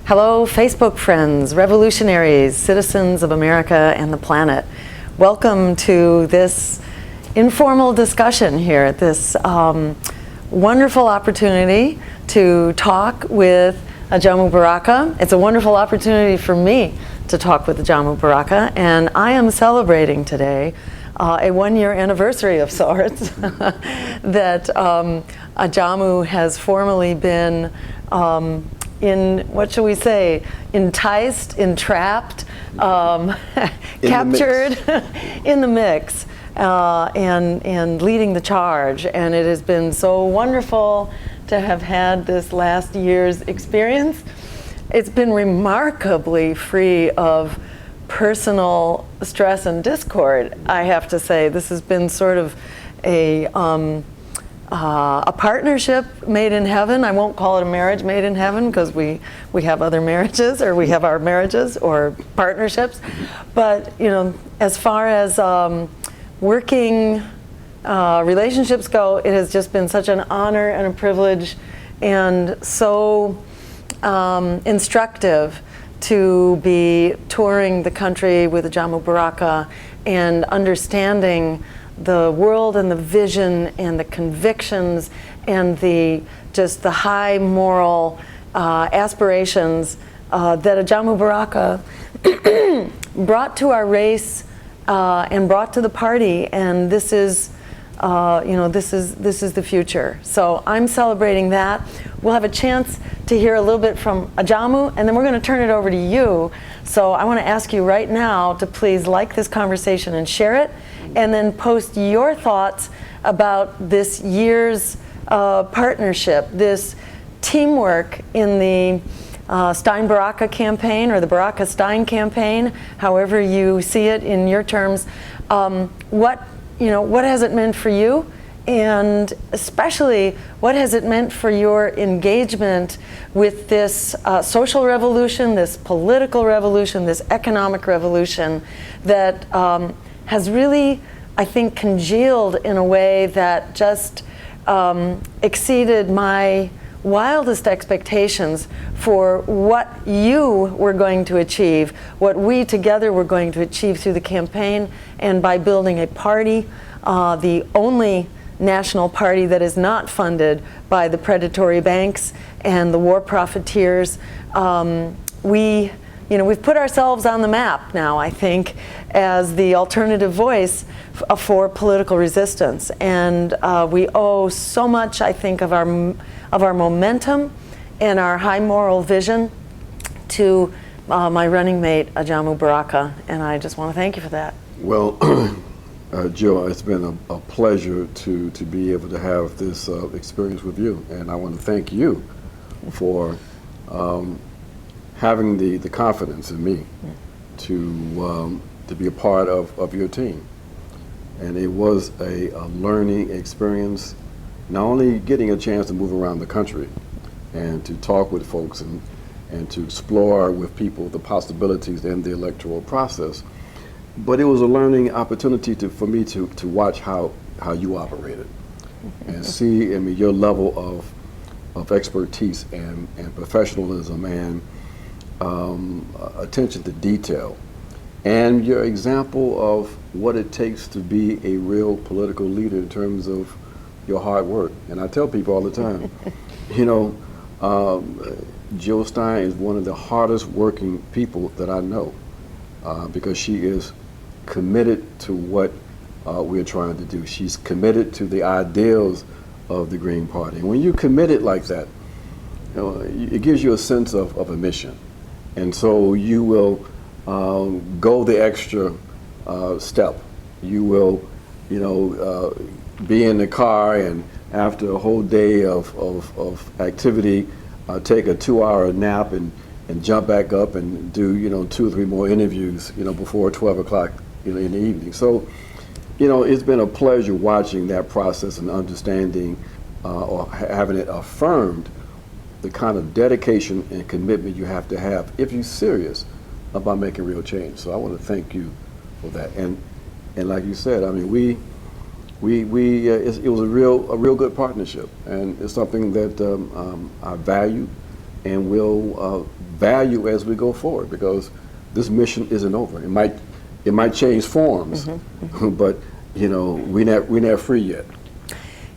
Hello, Facebook friends, revolutionaries, citizens of America and the planet. Welcome to this informal discussion here, this wonderful opportunity to talk with Ajamu Baraka. It's a wonderful opportunity for me to talk with Ajamu Baraka, and I am celebrating today a one-year anniversary of sorts that Ajamu has formally been what shall we say, enticed, entrapped, captured in the mix, and leading the charge. And it has been so wonderful to have had this last year's experience. It's been remarkably free of personal stress and discord, I have to say. This has been sort of a partnership made in heaven. I won't call it a marriage made in heaven because we have other marriages, or we have our marriages or partnerships. But you know, as far as working relationships go, it has just been such an honor and a privilege, and so instructive to be touring the country with Ajamu Baraka and understanding the world and the vision and the convictions and the high moral aspirations that Ajamu Baraka brought to our race and brought to the party. And this is this is the future. So I'm celebrating that. We'll have a chance to hear a little bit from Ajamu, and then we're going to turn it over to you. So I want to ask you right now to please like this conversation and share it, and then post your thoughts about this year's partnership, this teamwork in the Stein Baraka campaign, or the Baraka Stein campaign, however you see it in your terms. What has it meant for you, and especially what has it meant for your engagement with this social revolution, this political revolution, this economic revolution that has really, I think, congealed in a way that just exceeded my wildest expectations for what you were going to achieve, what we together were going to achieve through the campaign, and by building a party, the only national party that is not funded by the predatory banks and the war profiteers. We've put ourselves on the map now, I think, as the alternative voice for political resistance. And we owe so much, I think, of our momentum and our high moral vision to my running mate, Ajamu Baraka. And I just want to thank you for that. Well, Jill, it's been a pleasure to be able to have this experience with you. And I want to thank you for having the confidence in me to be a part of your team. And it was a learning experience, not only getting a chance to move around the country and to talk with folks and to explore with people the possibilities in the electoral process, but it was a learning opportunity for me to watch how you operated and see your level of expertise and professionalism and attention to detail, and your example of what it takes to be a real political leader in terms of your hard work. And I tell people all the time, Jill Stein is one of the hardest working people that I know, because she is committed to what we're trying to do. She's committed to the ideals of the Green Party. And when you're committed like that, it gives you a sense of a mission. And so you will go the extra step. You will, be in the car, and after a whole day of activity, take a 2-hour nap and jump back up and do 2 or 3 more interviews before 12 o'clock in the evening. So it's been a pleasure watching that process and understanding or having it affirmed the kind of dedication and commitment you have to have if you're serious about making real change. So I want to thank you for that. And like you said, I mean, it was a real good partnership, and it's something that I value and will value as we go forward, because this mission isn't over. It might change forms, but we're not free yet.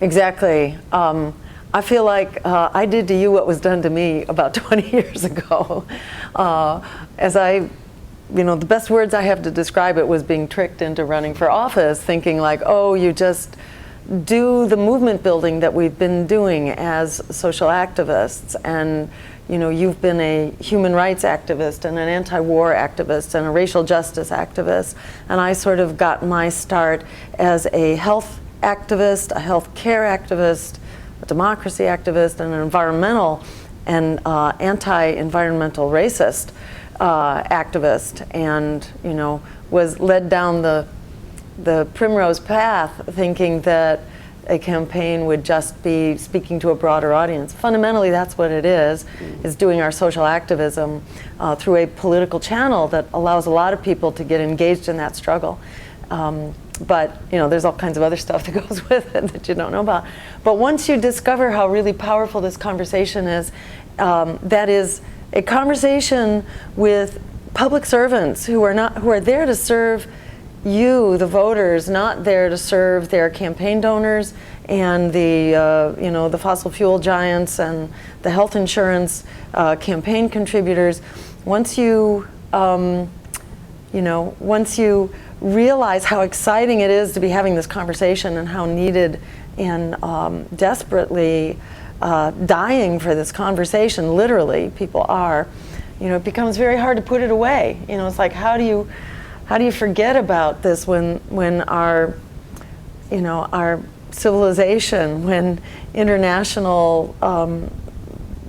Exactly. I feel like I did to you what was done to me about 20 years ago. The best words I have to describe it was being tricked into running for office, thinking like, oh, you just do the movement building that we've been doing as social activists, and you've been a human rights activist and an anti-war activist and a racial justice activist, and I sort of got my start as a health activist, a health care activist, a democracy activist, and an environmental and anti-environmental racist activist, and was led down the primrose path thinking that a campaign would just be speaking to a broader audience. Fundamentally, that's what it is doing our social activism through a political channel that allows a lot of people to get engaged in that struggle. But there's all kinds of other stuff that goes with it that you don't know about. But once you discover how really powerful this conversation is, that is a conversation with public servants who are there to serve you, the voters, not there to serve their campaign donors and the fossil fuel giants and the health insurance campaign contributors. Once you realize how exciting it is to be having this conversation and how needed and desperately dying for this conversation, literally, people are, it becomes very hard to put it away. It's like, how do you forget about this when our civilization, when international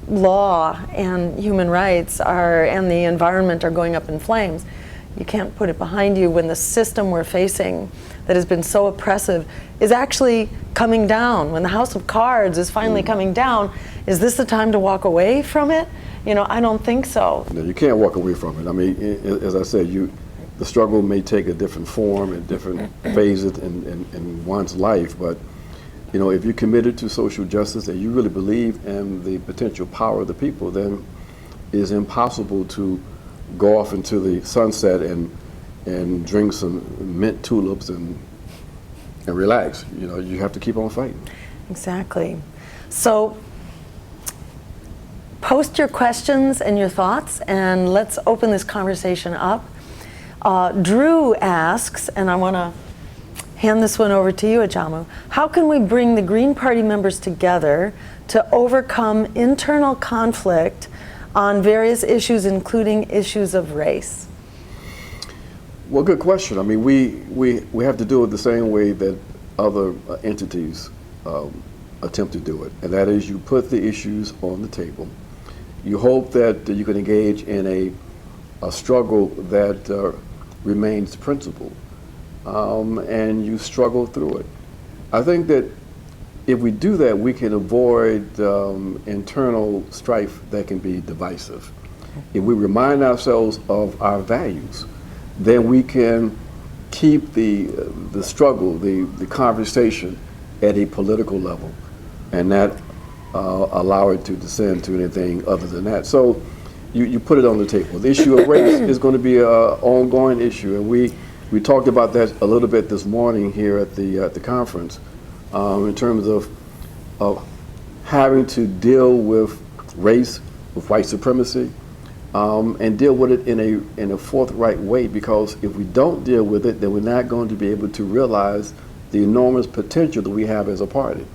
law and human rights and the environment are going up in flames? You can't put it behind you when the system we're facing that has been so oppressive is actually coming down. When the house of cards is finally coming down, is this the time to walk away from it? I don't think so. No, you can't walk away from it. I mean, as I said, the struggle may take a different form and different phases in one's life, but if you're committed to social justice and you really believe in the potential power of the people, then it's impossible to go off into the sunset and drink some mint tulips and relax. You have to keep on fighting. Exactly. So post your questions and your thoughts, and let's open this conversation up. Drew asks, and I want to hand this one over to you, Ajamu. How can we bring the Green Party members together to overcome internal conflict on various issues, including issues of race? Well, good question. I mean, we have to do it the same way that other entities attempt to do it, and that is you put the issues on the table. You hope that you can engage in a struggle that remains principled, and you struggle through it. I think that if we do that, we can avoid internal strife that can be divisive. If we remind ourselves of our values, then we can keep the struggle, the conversation at a political level, and not allow it to descend to anything other than that. So you put it on the table. The issue of race is going to be an ongoing issue, and we talked about that a little bit this morning here at the conference, in terms of having to deal with race, with white supremacy, and deal with it in a forthright way, because if we don't deal with it, then we're not going to be able to realize the enormous potential that we have as a party.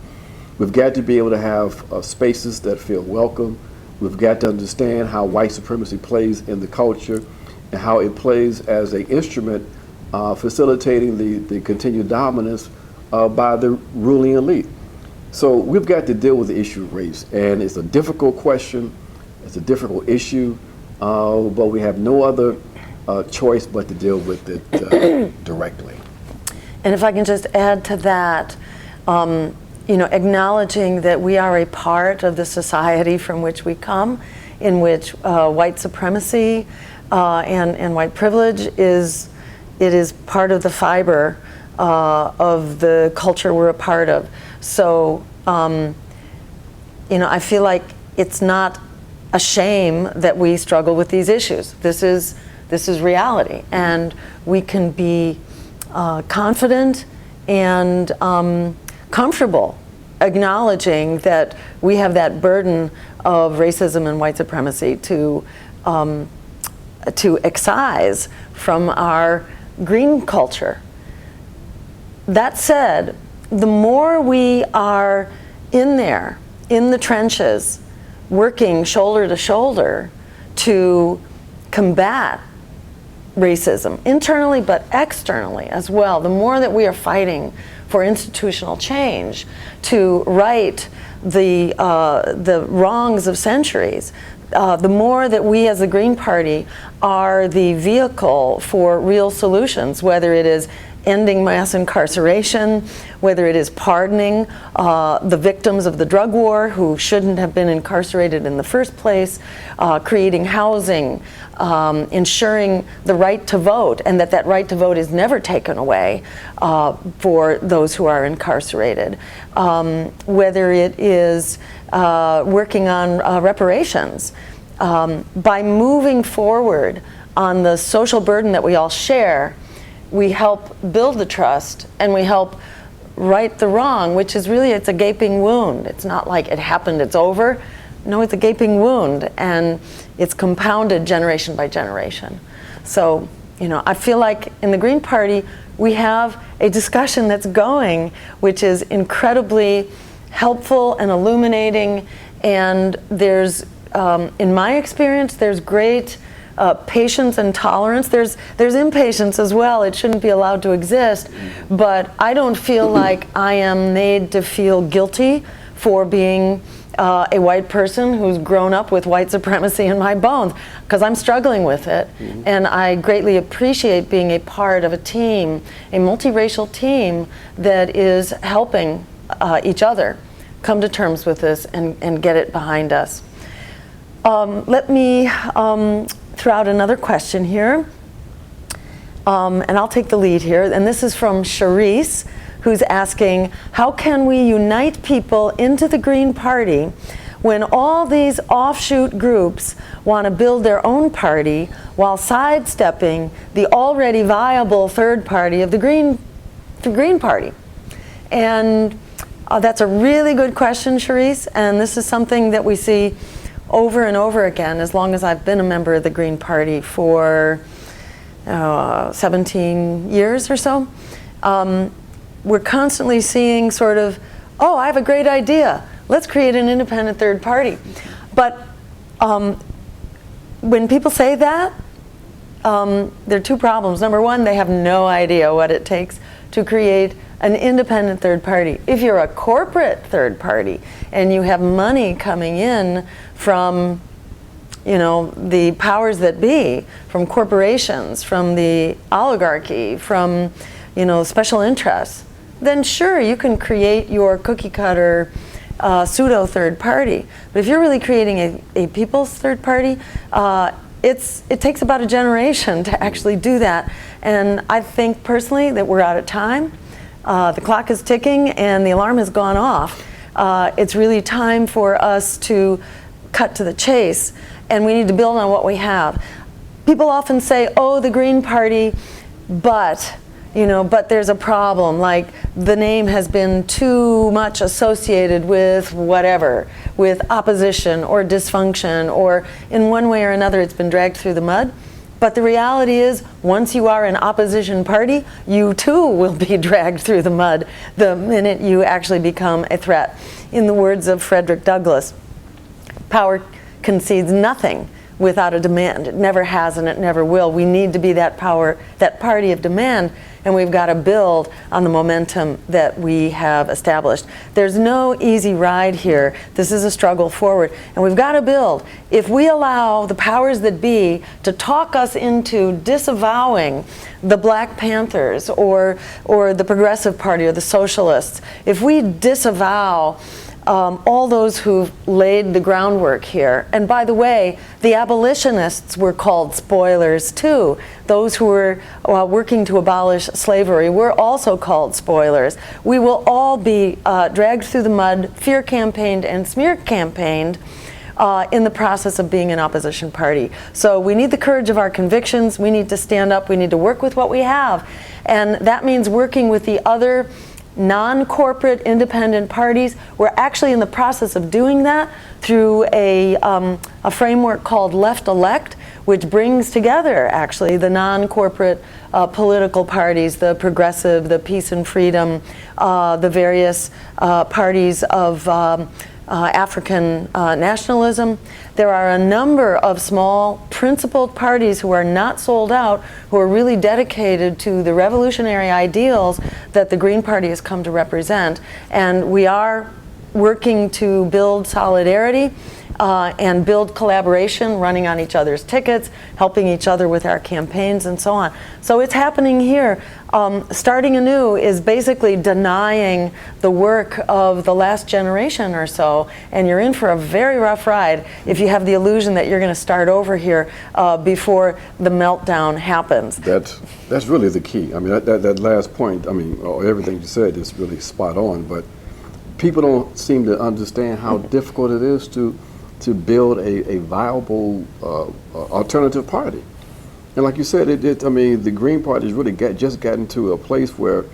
We've got to be able to have spaces that feel welcome. We've got to understand how white supremacy plays in the culture and how it plays as an instrument facilitating the continued dominance by the ruling elite. So we've got to deal with the issue of race, and it's a difficult question, it's a difficult issue, but we have no other choice but to deal with it directly. And if I can just add to that, acknowledging that we are a part of the society from which we come, in which white supremacy and white privilege is part of the fiber of the culture we're a part of. So, I feel like it's not a shame that we struggle with these issues. This is reality, and we can be confident and comfortable acknowledging that we have that burden of racism and white supremacy to excise from our green culture. That said, the more we are in there, in the trenches, working shoulder to shoulder to combat racism, internally but externally as well, the more that we are fighting for institutional change to right the wrongs of centuries, the more that we as the Green Party are the vehicle for real solutions, whether it is ending mass incarceration, whether it is pardoning the victims of the drug war who shouldn't have been incarcerated in the first place, creating housing, ensuring the right to vote, and that right to vote is never taken away for those who are incarcerated, whether it is working on reparations. By moving forward on the social burden that we all share, we help build the trust, and we help right the wrong, which is really, it's a gaping wound. It's not like it happened, it's over. No, it's a gaping wound, and it's compounded generation by generation. So, I feel like in the Green Party, we have a discussion that's going, which is incredibly helpful and illuminating, and there's, in my experience, there's great patience and tolerance. There's impatience as well. It shouldn't be allowed to exist, but I don't feel like I am made to feel guilty for being a white person who's grown up with white supremacy in my bones, because I'm struggling with it. And I greatly appreciate being a part of a team, a multiracial team that is helping each other come to terms with this and get it behind us. Let me throw out another question here, and I'll take the lead here, and this is from Charisse, who's asking, how can we unite people into the Green Party when all these offshoot groups want to build their own party while sidestepping the already viable third party of the Green Party? And that's a really good question, Charisse, and this is something that we see over and over again as long as I've been a member of the Green Party for 17 years or so. We're constantly seeing sort of, oh, I have a great idea. Let's create an independent third party. But when people say that, there are two problems. Number one, they have no idea what it takes to create an independent third party. If you're a corporate third party and you have money coming in from, the powers that be, from corporations, from the oligarchy, from, special interests, then sure, you can create your cookie cutter pseudo third party. But if you're really creating a people's third party, it takes about a generation to actually do that. And I think personally that we're out of time. The clock is ticking and the alarm has gone off. It's really time for us to cut to the chase, and we need to build on what we have. People often say, oh, the Green Party, but there's a problem, like the name has been too much associated with whatever, with opposition or dysfunction, or in one way or another it's been dragged through the mud. But the reality is, once you are an opposition party, you too will be dragged through the mud the minute you actually become a threat. In the words of Frederick Douglass, power concedes nothing without a demand. It never has and it never will. We need to be that party of demand, and we've got to build on the momentum that we have established. There's no easy ride here. This is a struggle forward, and we've got to build. If we allow the powers that be to talk us into disavowing the Black Panthers or the Progressive Party or the Socialists, if we disavow all those who've laid the groundwork here. And by the way, the abolitionists were called spoilers too. Those who were working to abolish slavery were also called spoilers. We will all be dragged through the mud, fear campaigned and smear campaigned in the process of being an opposition party. So we need the courage of our convictions. We need to stand up. We need to work with what we have. And that means working with the other non-corporate independent parties. We're actually in the process of doing that through a framework called Left Elect, which brings together actually the non-corporate political parties, the progressive, the peace and freedom, the various parties of African nationalism. There are a number of small principled parties who are not sold out, who are really dedicated to the revolutionary ideals that the Green Party has come to represent. And we are working to build solidarity and build collaboration, running on each other's tickets, helping each other with our campaigns and so on. So it's happening here. Starting anew is basically denying the work of the last generation or so, and you're in for a very rough ride if you have the illusion that you're going to start over here before the meltdown happens. That's really the key. I mean, that last point, I mean, everything you said is really spot on, but people don't seem to understand how difficult it is to build a viable alternative party. And like you said, I mean, the Green Party has really just gotten to a place where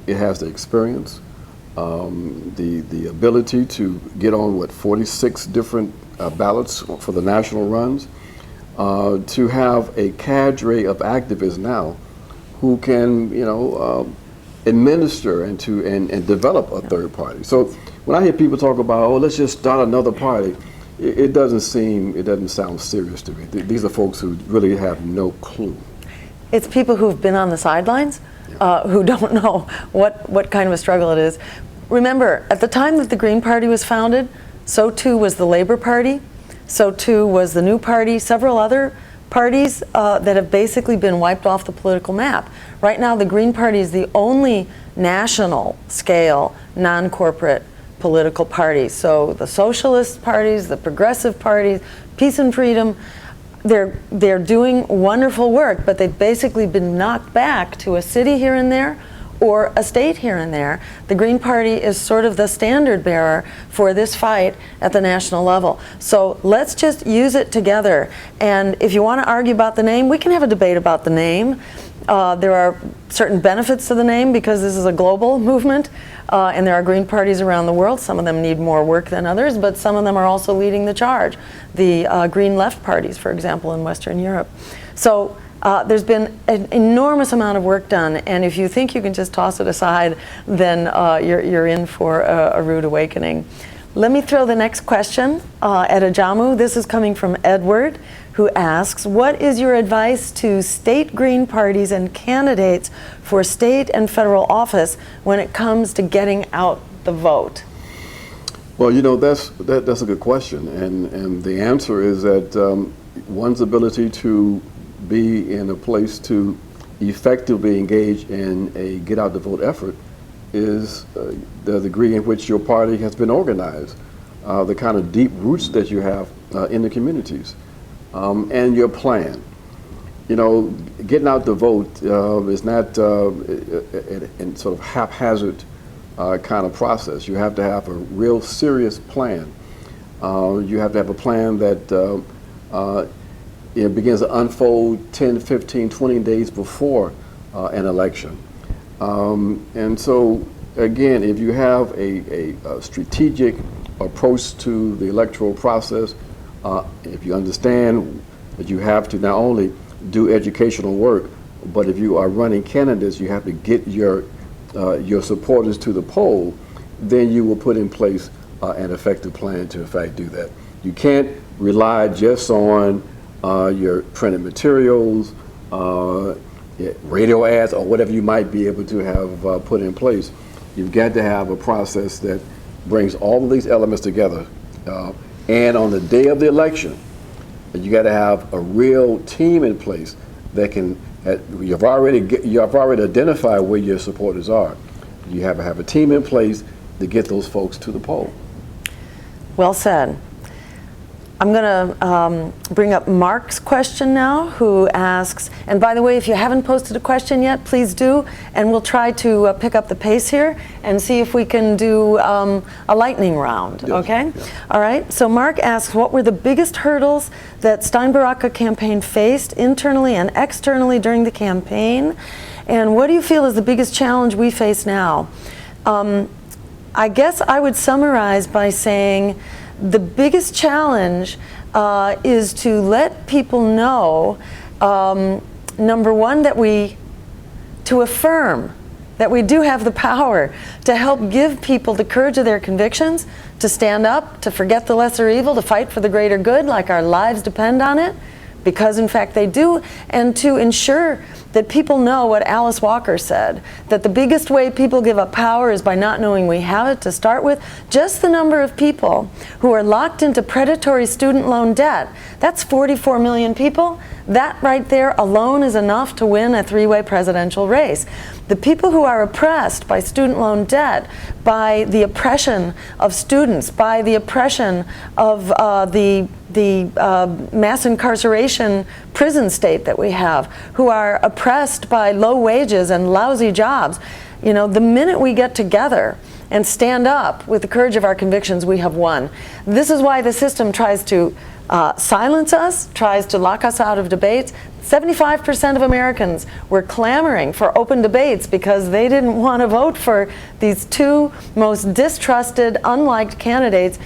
it has the experience, the ability to get on 46 different ballots for the national runs, to have a cadre of activists now who can, administer and develop a third party. So when I hear people talk about, oh, let's just start another party, it doesn't sound serious to me. These are folks who really have no clue. It's people who've been on the sidelines, who don't know what kind of a struggle it is. Remember, at the time that the Green Party was founded, so too was the Labor Party, so too was the New Party, several other parties that have basically been wiped off the political map. Right now, the Green Party is the only national scale, non-corporate political parties. So the socialist parties, the progressive parties, peace and freedom, they're doing wonderful work, but they've basically been knocked back to a city here and there or a state here and there. The Green Party is sort of the standard bearer for this fight at the national level. So let's just use it together. And if you want to argue about the name, we can have a debate about the name. There are certain benefits to the name because this is a global movement, and there are Green Parties around the world. Some of them need more work than others, but some of them are also leading the charge. The Green Left parties, for example, in Western Europe. So there's been an enormous amount of work done, and if you think you can just toss it aside, then you're in for a rude awakening. Let me throw the next question at Ajamu. This is coming from Edward, who asks, what is your advice to state Green parties and candidates for state and federal office when it comes to getting out the vote? Well, that's a good question, and the answer is that one's ability to be in a place to effectively engage in a get out the vote effort is the degree in which your party has been organized, the kind of deep roots that you have in the communities, and your plan. Getting out the vote is not a sort of haphazard kind of process. You have to have a real serious plan. You have to have a plan that it begins to unfold 10, 15, 20 days before an election. And so, again, if you have a strategic approach to the electoral process, if you understand that you have to not only do educational work, but if you are running candidates, you have to get your supporters to the poll, then you will put in place an effective plan to, in fact, do that. You can't rely just on your printed materials, radio ads, or whatever you might be able to have put in place. You've got to have a process that brings all of these elements together. And on the day of the election, you got to have a real team in place that can. You've already identified where your supporters are. You have to have a team in place to get those folks to the poll. Well said. I'm going to bring up Mark's question now, who asks, and by the way, if you haven't posted a question yet, please do, and we'll try to pick up the pace here and see if we can do a lightning round, yes. okay? Yes. All right, so Mark asks, what were the biggest hurdles that Stein-Baraka campaign faced internally and externally during the campaign, and what do you feel is the biggest challenge we face now? I guess I would summarize by saying the biggest challenge is to let people know, number one, to affirm that we do have the power to help give people the courage of their convictions, to stand up, to forget the lesser evil, to fight for the greater good like our lives depend on it, because in fact they do, and to ensure that people know what Alice Walker said, that the biggest way people give up power is by not knowing we have it to start with. Just the number of people who are locked into predatory student loan debt, that's 44 million people. That right there alone is enough to win a three-way presidential race. The people who are oppressed by student loan debt, by the oppression of students, by the oppression of the mass incarceration prison state that we have, who are oppressed by low wages and lousy jobs, you know, the minute we get together and stand up with the courage of our convictions, we have won. This is why the system tries to silence us, tries to lock us out of debates. 75% of Americans were clamoring for open debates because they didn't want to vote for these two most distrusted, unliked candidates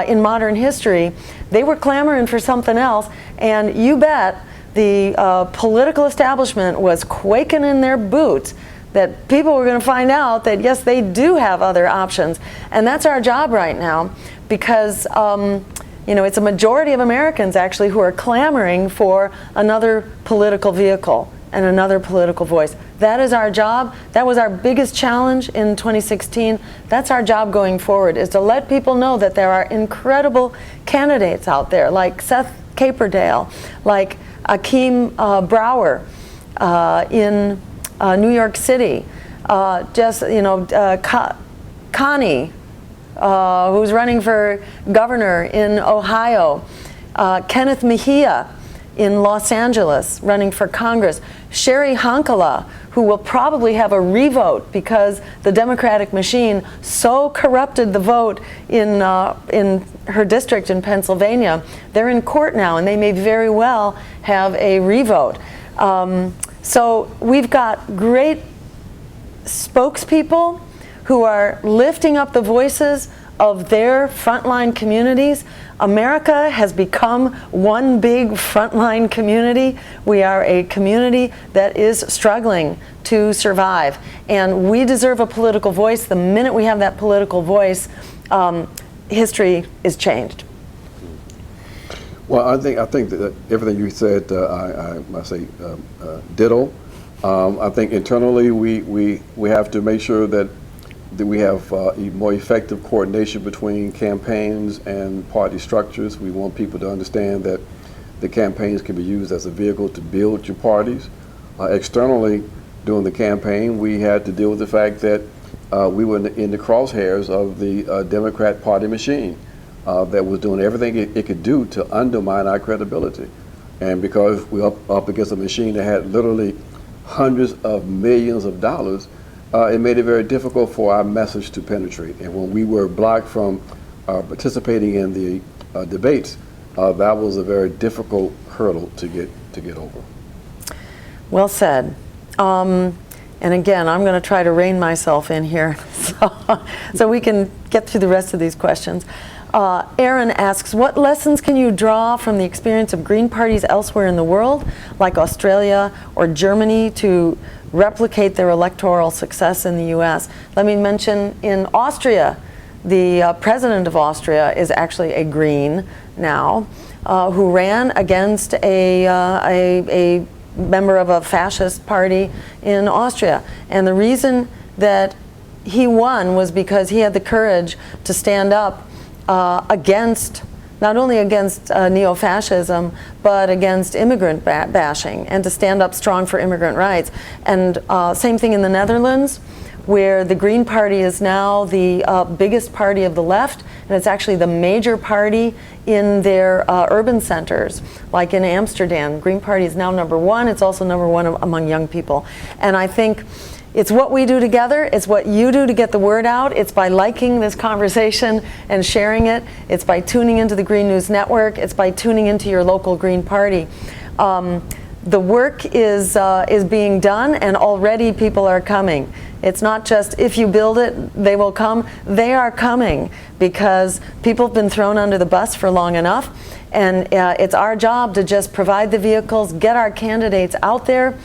in modern history. They were clamoring for something else, and you bet the political establishment was quaking in their boots that people were going to find out that yes, they do have other options. And that's our job right now, because you know, it's a majority of Americans actually who are clamoring for another political vehicle and another political voice. That is our job. That was our biggest challenge in 2016. That's our job going forward, is to let people know that there are incredible candidates out there, like Seth Caperdale, like Akeem Brower in New York City, Connie, who's running for governor in Ohio, Kenneth Mejia in Los Angeles running for Congress, Sherry Honkala, who will probably have a revote because the Democratic machine so corrupted the vote in her district in Pennsylvania. They're in court now, and they may very well have a revote. So we've got great spokespeople who are lifting up the voices of their frontline communities. America has become one big frontline community. We are a community that is struggling to survive, and we deserve a political voice. The minute we have that political voice, history is changed. Well, I think that everything you said, I say ditto. I think internally we have to make sure that we have more effective coordination between campaigns and party structures. We want people to understand that the campaigns can be used as a vehicle to build your parties. Externally, during the campaign, we had to deal with the fact that we were in the crosshairs of the Democrat Party machine that was doing everything it could do to undermine our credibility. And because we're up against a machine that had literally hundreds of millions of dollars, it made it very difficult for our message to penetrate. And when we were blocked from participating in the debates, that was a very difficult hurdle to get over. Well said. And again, I'm going to try to rein myself in here so we can get through the rest of these questions. Aaron asks, what lessons can you draw from the experience of Green parties elsewhere in the world, like Australia or Germany, to replicate their electoral success in the U.S.? Let me mention, in Austria, the president of Austria is actually a Green now, who ran against a member of a fascist party in Austria. And the reason that he won was because he had the courage to stand up against, not only against neo-fascism, but against immigrant bashing, and to stand up strong for immigrant rights. And same thing in the Netherlands, where the Green Party is now the biggest party of the left, and it's actually the major party in their urban centers, like in Amsterdam. Green Party is now #1. It's also #1 among young people. And I think it's what we do together. It's what you do to get the word out. It's by liking this conversation and sharing it. It's by tuning into the Green News Network. It's by tuning into your local Green Party. The work is being done, and already people are coming. It's not just if you build it, they will come. They are coming because people have been thrown under the bus for long enough, and it's our job to just provide the vehicles, get our candidates out there,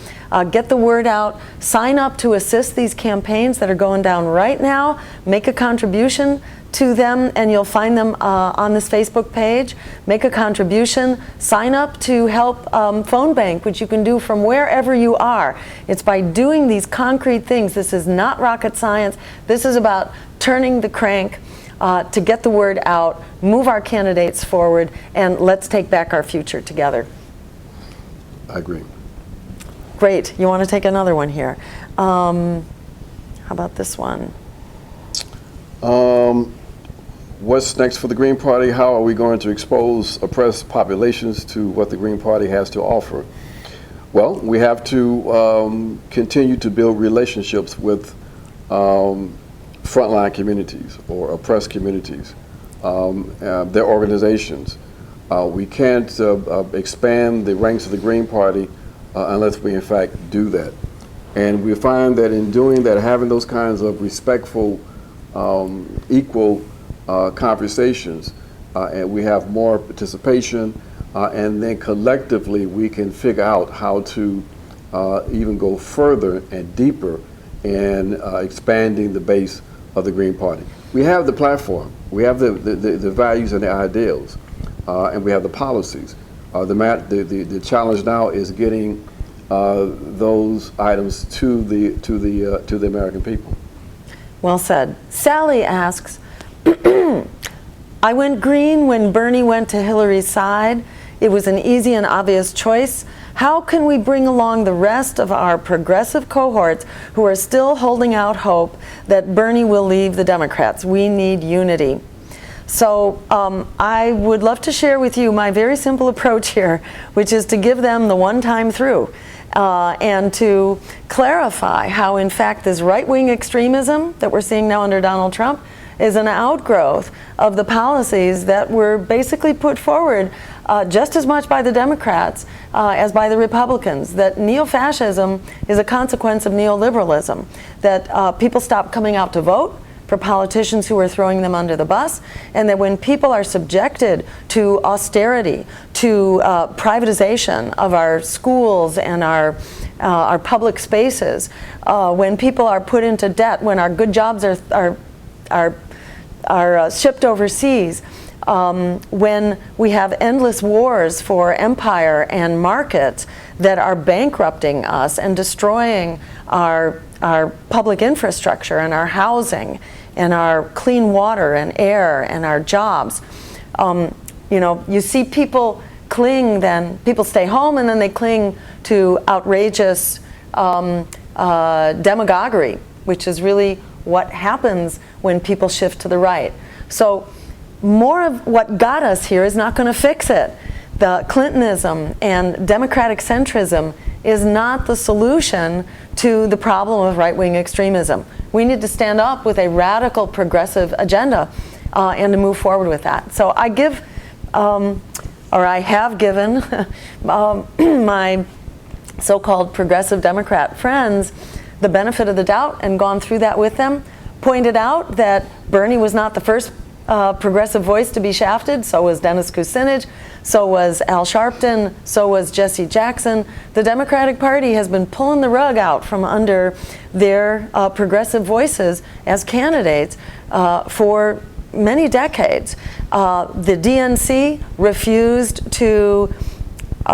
get the word out, sign up to assist these campaigns that are going down right now, make a contribution to them, and you'll find them on this Facebook page. Make a contribution, sign up to help Phone Bank, which you can do from wherever you are. It's by doing these concrete things. This is not rocket science. This is about turning the crank to get the word out, move our candidates forward, and let's take back our future together. I agree. Great. You want to take another one here? How about this one? What's next for the Green Party? How are we going to expose oppressed populations to what the Green Party has to offer? Well, we have to continue to build relationships with frontline communities or oppressed communities, their organizations. We can't expand the ranks of the Green Party unless we in fact do that. And we find that in doing that, having those kinds of respectful, equal conversations, and we have more participation, and then collectively we can figure out how to even go further and deeper in expanding the base of the Green Party. We have the platform, we have the values and the ideals, and we have the policies. The challenge now is getting those items to the American people. Well said. Sally asks, I went green when Bernie went to Hillary's side. It was an easy and obvious choice. How can we bring along the rest of our progressive cohorts who are still holding out hope that Bernie will leave the Democrats? We need unity. So I would love to share with you my very simple approach here, which is to give them the one time through and to clarify how, in fact, this right-wing extremism that we're seeing now under Donald Trump is an outgrowth of the policies that were basically put forward just as much by the Democrats as by the Republicans, that neo-fascism is a consequence of neoliberalism, that people stop coming out to vote for politicians who are throwing them under the bus, and that when people are subjected to austerity, to privatization of our schools and our public spaces, when people are put into debt, when our good jobs are shipped overseas, when we have endless wars for empire and markets that are bankrupting us and destroying our public infrastructure and our housing and our clean water and air and our jobs. You see people people stay home and then they cling to outrageous demagoguery, which is really what happens when people shift to the right. So more of what got us here is not going to fix it. The Clintonism and democratic centrism is not the solution to the problem of right-wing extremism. We need to stand up with a radical progressive agenda and to move forward with that. So I give, or I have given my so-called progressive Democrat friends the benefit of the doubt and gone through that with them, pointed out that Bernie was not the first progressive voice to be shafted. So was Dennis Kucinich, so was Al Sharpton, so was Jesse Jackson. The Democratic Party has been pulling the rug out from under their progressive voices as candidates for many decades. The DNC refused to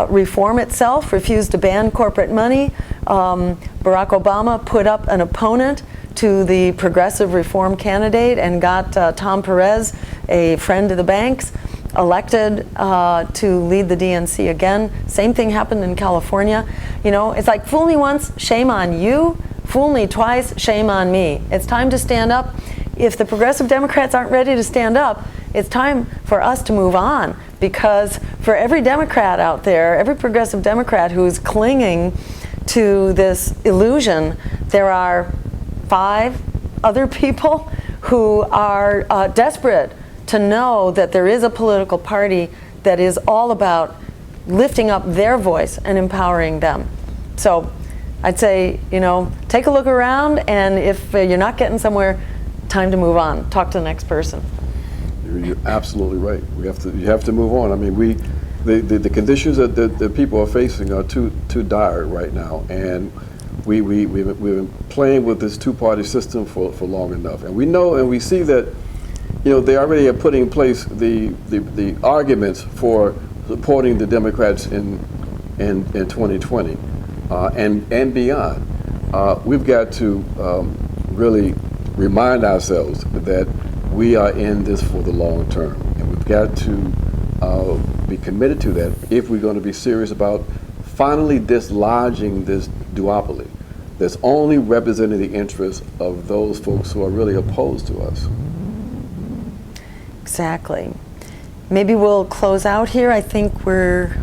reform itself, refused to ban corporate money. Barack Obama put up an opponent to the progressive reform candidate and got Tom Perez, a friend of the banks, elected to lead the DNC again. Same thing happened in California. You know, it's like fool me once, shame on you. Fool me twice, shame on me. It's time to stand up. If the progressive Democrats aren't ready to stand up, it's time for us to move on, because for every Democrat out there, every progressive Democrat who's clinging to this illusion, there are 5 other people who are desperate to know that there is a political party that is all about lifting up their voice and empowering them. So I'd say, take a look around, and if you're not getting somewhere, time to move on. Talk to the next person. You're absolutely right. You have to move on. I mean, the conditions that people are facing are too dire right now, and we've been playing with this two-party system for long enough, and we know and we see that they already are putting in place the arguments for supporting the Democrats in 2020 and beyond. We've got to really remind ourselves that we are in this for the long term, and we've got to be committed to that if we're going to be serious about finally dislodging this duopoly that's only representing the interests of those folks who are really opposed to us. Exactly. Maybe we'll close out here. I think we're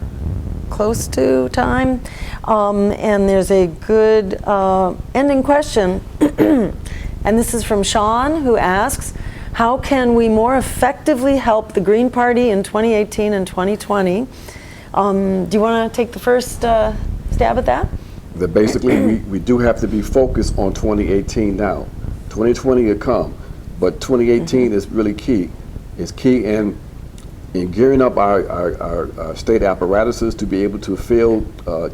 close to time. And there's a good ending question. And this is from Sean, who asks, how can we more effectively help the Green Party in 2018 and 2020? Do you want to take the first stab at that? That basically we do have to be focused on 2018 now. 2020 will come, but 2018 is really key. It's key in gearing up our state apparatuses to be able to field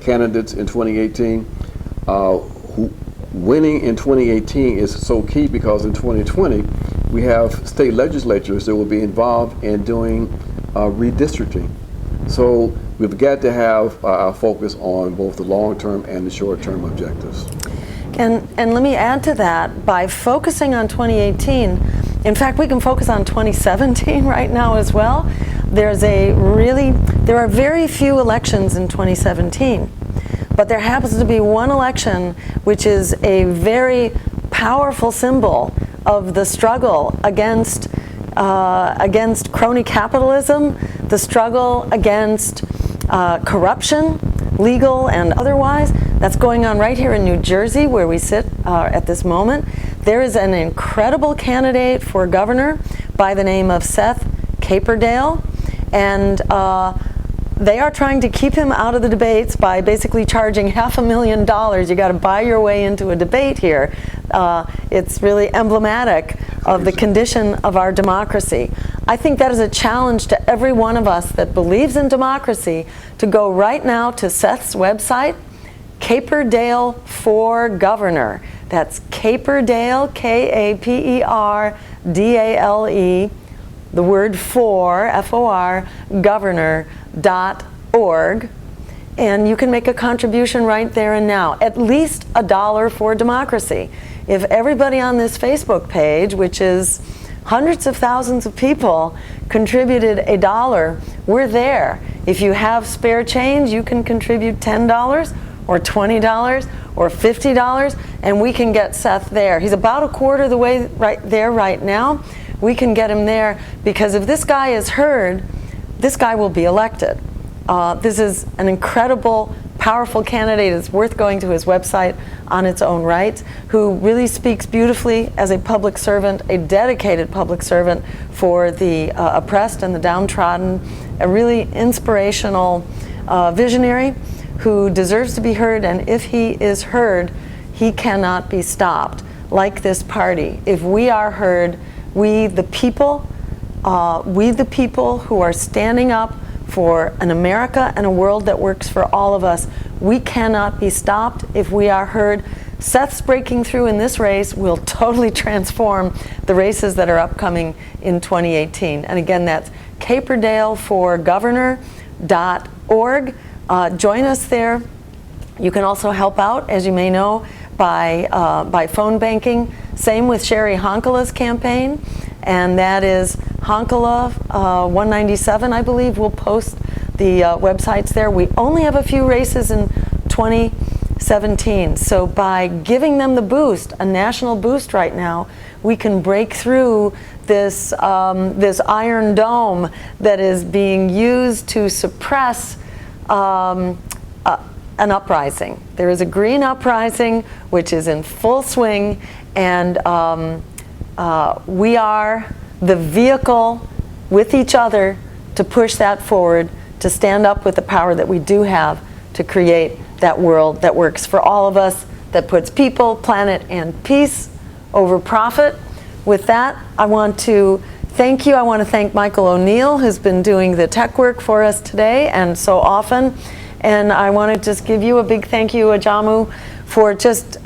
candidates in 2018. Winning in 2018 is so key because in 2020 we have state legislatures that will be involved in doing redistricting. So we've got to have our focus on both the long-term and the short-term objectives. And let me add to that, by focusing on 2018, in fact, we can focus on 2017 right now as well. There are very few elections in 2017, but there happens to be one election which is a very powerful symbol of the struggle against crony capitalism, the struggle against corruption, legal and otherwise. That's going on right here in New Jersey, where we sit at this moment. There is an incredible candidate for governor by the name of Seth Caperdale, and they are trying to keep him out of the debates by basically charging $500,000. You got to buy your way into a debate here. It's really emblematic of the condition of our democracy. I think that is a challenge to every one of us that believes in democracy to go right now to Seth's website, Caperdale for Governor. That's Caperdale, K-A-P-E-R-D-A-L-E, the word for, F-O-R, governor.org. And you can make a contribution right there and now, at least $1 for democracy. If everybody on this Facebook page, which is hundreds of thousands of people, contributed $1, we're there. If you have spare change, you can contribute $10 or $20 or $50, and we can get Seth there. He's about a quarter of the way right there right now. We can get him there, because if this guy is heard, this guy will be elected. This is an incredible, powerful candidate. It's worth going to his website on its own right, who really speaks beautifully as a public servant, a dedicated public servant for the oppressed and the downtrodden, a really inspirational visionary who deserves to be heard, and if he is heard, he cannot be stopped. Like this party, if we are heard, we the people who are standing up for an America and a world that works for all of us, we cannot be stopped if we are heard. Seth's breaking through in this race will totally transform the races that are upcoming in 2018. And again, that's CaperdaleForGovernor.org. Join us there. You can also help out, as you may know, by phone banking. Same with Sherry Honkala's campaign, and that is Honkala 197, I believe. We'll post the websites there. We only have a few races in 2017. 17. So by giving them the boost, a national boost right now, we can break through this, this iron dome that is being used to suppress an uprising. There is a green uprising which is in full swing, and we are the vehicle with each other to push that forward, to stand up with the power that we do have to create that world that works for all of us, that puts people, planet, and peace over profit. With that, I want to thank you. I want to thank Michael O'Neill, who's been doing the tech work for us today and so often. And I want to just give you a big thank you, Ajamu, for just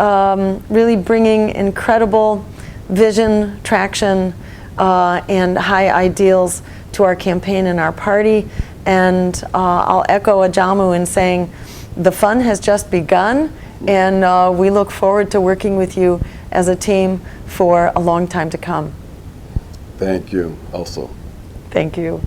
really bringing incredible vision, traction, and high ideals to our campaign and our party. And I'll echo Ajamu in saying the fun has just begun, and we look forward to working with you as a team for a long time to come. Thank you also. Thank you.